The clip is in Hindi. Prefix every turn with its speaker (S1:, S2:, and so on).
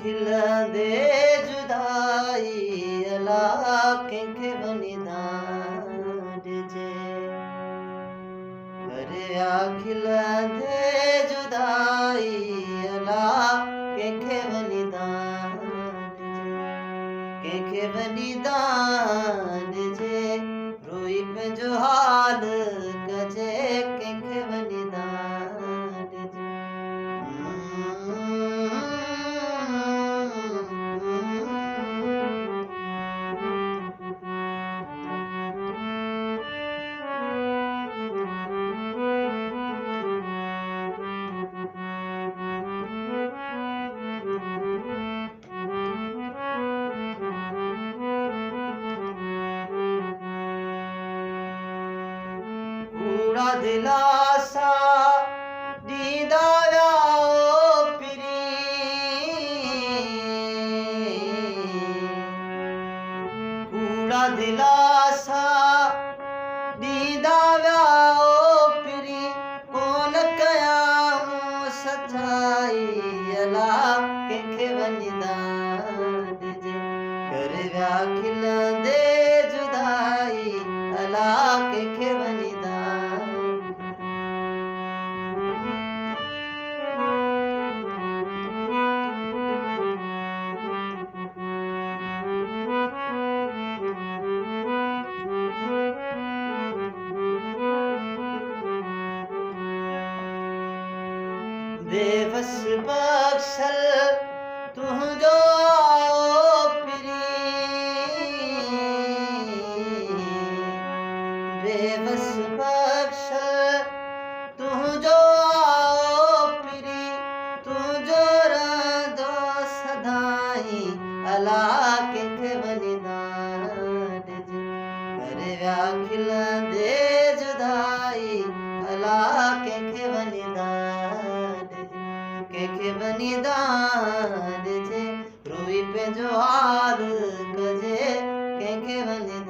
S1: खिलंदे जुदाई अला कंहिंखे बनिदान ॾिजे घरिया खिलंदे जुदाई अला कंहिंखे बनिदान ॾिजे कंहिंखे बनिदान ॾिजे रोई पंहिंजो हाल कजे कंहिंखे बनिदान ॾिजे कूड़ा दिलासा ॾींदा विया ओ पिरी कूड़ा दिलासा ॾींदा विया ओ पिरी कोन कयां सचाई अला कंहिंखे बनिदान ॾिजे कर विया खिलंदे जुदाई अला कंहिंखे बनिदान बेवस बख्शल तुंहिंजो आओ पिरी बेवस बख्शल तुंहिंजो आओ पिरी तुंहिंजो रहंदो सदाई अला कंहिंखे बनिदान ॾिजे कर विया खिलंदे जुदाई अला कंहिंखे बनिदान कंहिंखे बनिदान ॾिजे रोई पंहिंजो हाल कजे कंहिंखे बनिदान